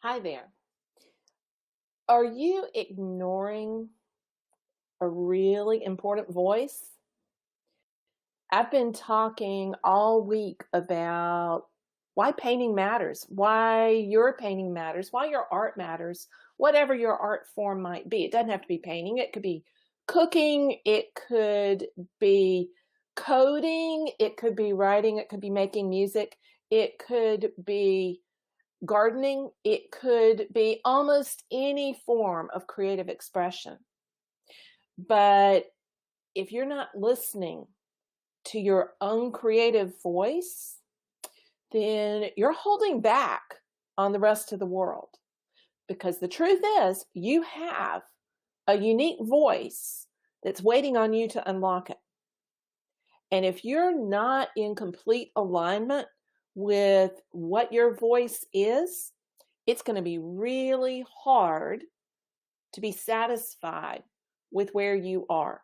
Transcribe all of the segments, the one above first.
Hi there. Are you ignoring a really important voice? I've been talking all week about why painting matters, why your painting matters, why your art matters, whatever your art form might be. It doesn't have to be painting. It could be cooking. It could be coding. It could be writing. It could be making music. It could be gardening. It could be almost any form of creative expression. But if you're not listening to your own creative voice, then you're holding back on the rest of the world. Because the truth is, you have a unique voice that's waiting on you to unlock it. And if you're not in complete alignment with what your voice is, it's going to be really hard to be satisfied with where you are.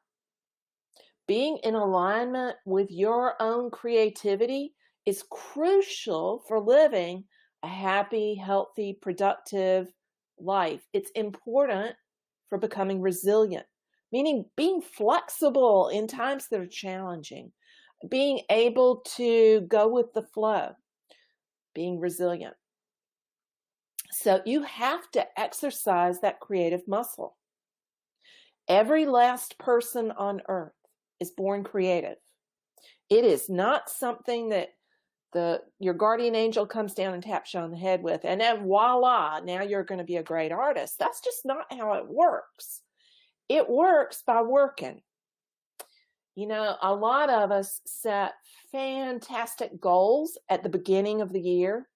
Being in alignment with your own creativity is crucial for living a happy, healthy, productive life. It's important for becoming resilient, meaning being flexible in times that are challenging, being able to go with the flow, being resilient. So you have to exercise that creative muscle. Every last person on earth is born creative. It is not something that your guardian angel comes down and taps you on the head with, and then voila, now you're going to be a great artist. That's just not how it works. It works by working. You know, a lot of us set fantastic goals at the beginning of the year.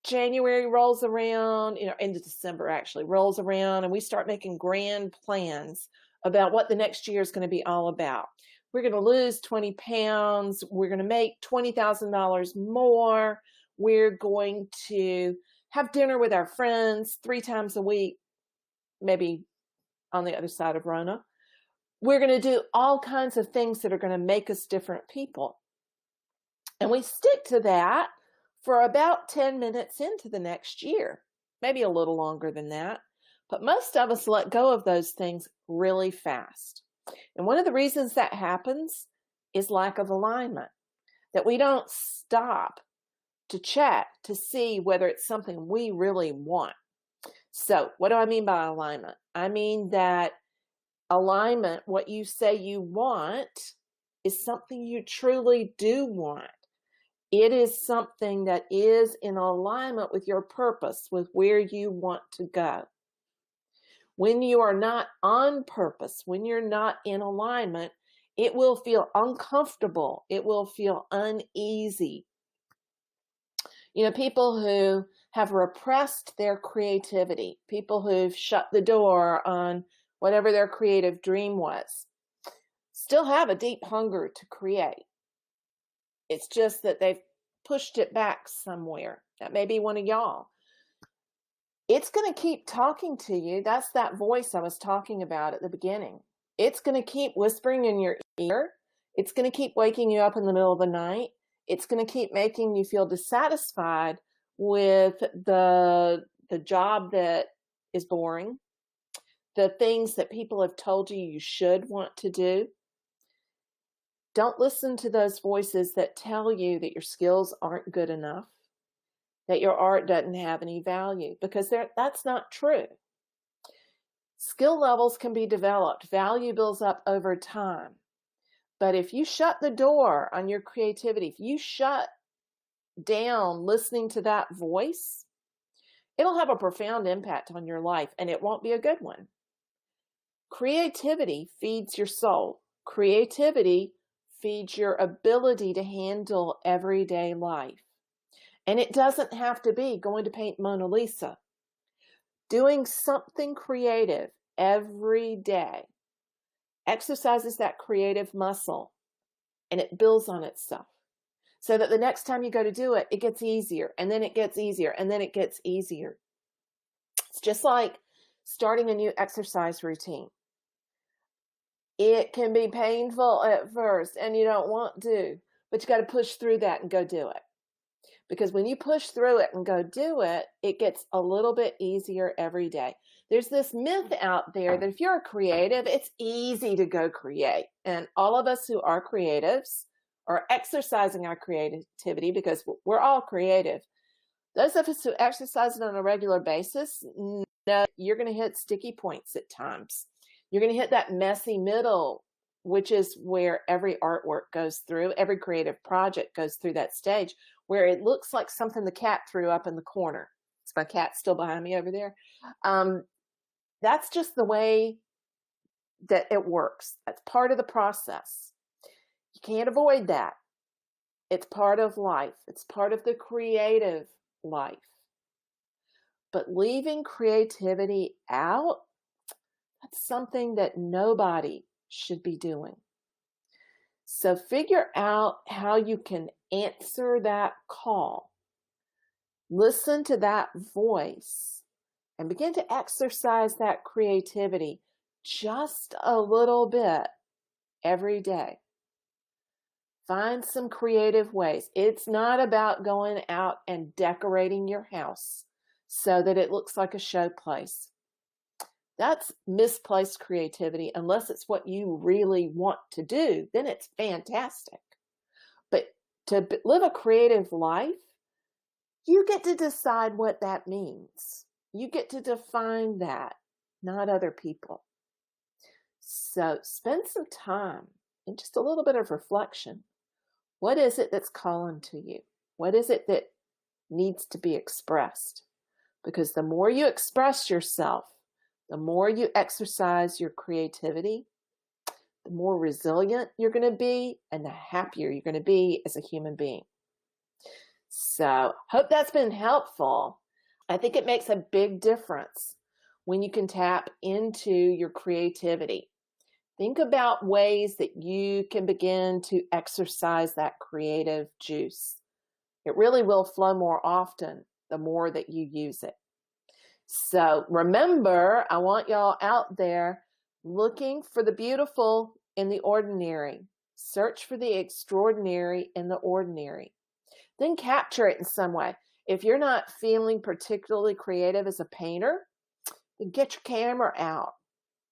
January rolls around, into December actually rolls around, and we start making grand plans about what the next year is going to be all about. We're going to lose 20 pounds. We're going to make $20,000 more. We're going to have dinner with our friends 3 times a week, maybe on the other side of Rona. We're going to do all kinds of things that are going to make us different people. And we stick to that for about 10 minutes into the next year, maybe a little longer than that. But most of us let go of those things really fast. And one of the reasons that happens is lack of alignment, that we don't stop to check to see whether it's something we really want. So what do I mean by alignment? I mean that alignment, what you say you want, is something you truly do want. It is something that is in alignment with your purpose, with where you want to go. When you are not on purpose, when you're not in alignment, it will feel uncomfortable. It will feel uneasy. People who have repressed their creativity, people who've shut the door on whatever their creative dream was, still have a deep hunger to create. It's just that they've pushed it back somewhere. That may be one of y'all. It's going to keep talking to you. That's that voice I was talking about at the beginning. It's going to keep whispering in your ear. It's going to keep waking you up in the middle of the night. It's going to keep making you feel dissatisfied with the job that is boring, the things that people have told you should want to do. Don't listen to those voices that tell you that your skills aren't good enough, that your art doesn't have any value, because that's not true. Skill levels can be developed. Value builds up over time. But if you shut the door on your creativity, if you shut down listening to that voice, it'll have a profound impact on your life, and it won't be a good one. Creativity feeds your soul. Creativity feeds your ability to handle everyday life. And it doesn't have to be going to paint Mona Lisa. Doing something creative every day exercises that creative muscle, and it builds on itself. So that the next time you go to do it, it gets easier, and then it gets easier, and then it gets easier. It's just like starting a new exercise routine. It can be painful at first, and you don't want to, but you got to push through that and go do it. Because when you push through it and go do it, it gets a little bit easier every day. There's this myth out there that if you're a creative, it's easy to go create. And all of us who are creatives are exercising our creativity because we're all creative. Those of us who exercise it on a regular basis know you're going to hit sticky points at times. You're going to hit that messy middle, which is where every artwork goes through, every creative project goes through that stage, where it looks like something the cat threw up in the corner. Is my cat still behind me over there? That's just the way that it works. That's part of the process. You can't avoid that. It's part of life. It's part of the creative life. But leaving creativity out, that's something that nobody should be doing. So figure out how you can answer that call. Listen to that voice and begin to exercise that creativity just a little bit every day. Find some creative ways. It's not about going out and decorating your house so that it looks like a showplace. That's misplaced creativity. Unless it's what you really want to do, then it's fantastic. But to live a creative life, you get to decide what that means. You get to define that, not other people. So spend some time and just a little bit of reflection. What is it that's calling to you? What is it that needs to be expressed? Because the more you express yourself, the more you exercise your creativity, the more resilient you're going to be and the happier you're going to be as a human being. So, hope that's been helpful. I think it makes a big difference when you can tap into your creativity. Think about ways that you can begin to exercise that creative juice. It really will flow more often the more that you use it. So remember, I want y'all out there looking for the beautiful in the ordinary. Search for the extraordinary in the ordinary. Then capture it in some way. If you're not feeling particularly creative as a painter, then get your camera out.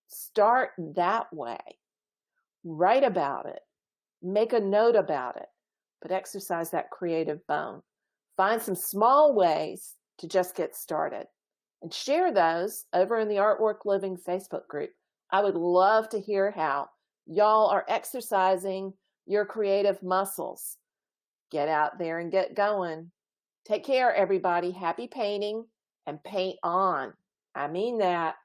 Start that way. Write about it. Make a note about it. But exercise that creative bone. Find some small ways to just get started. And share those over in the Artwork Living Facebook group. I would love to hear how y'all are exercising your creative muscles. Get out there and get going. Take care, everybody. Happy painting and paint on. I mean that.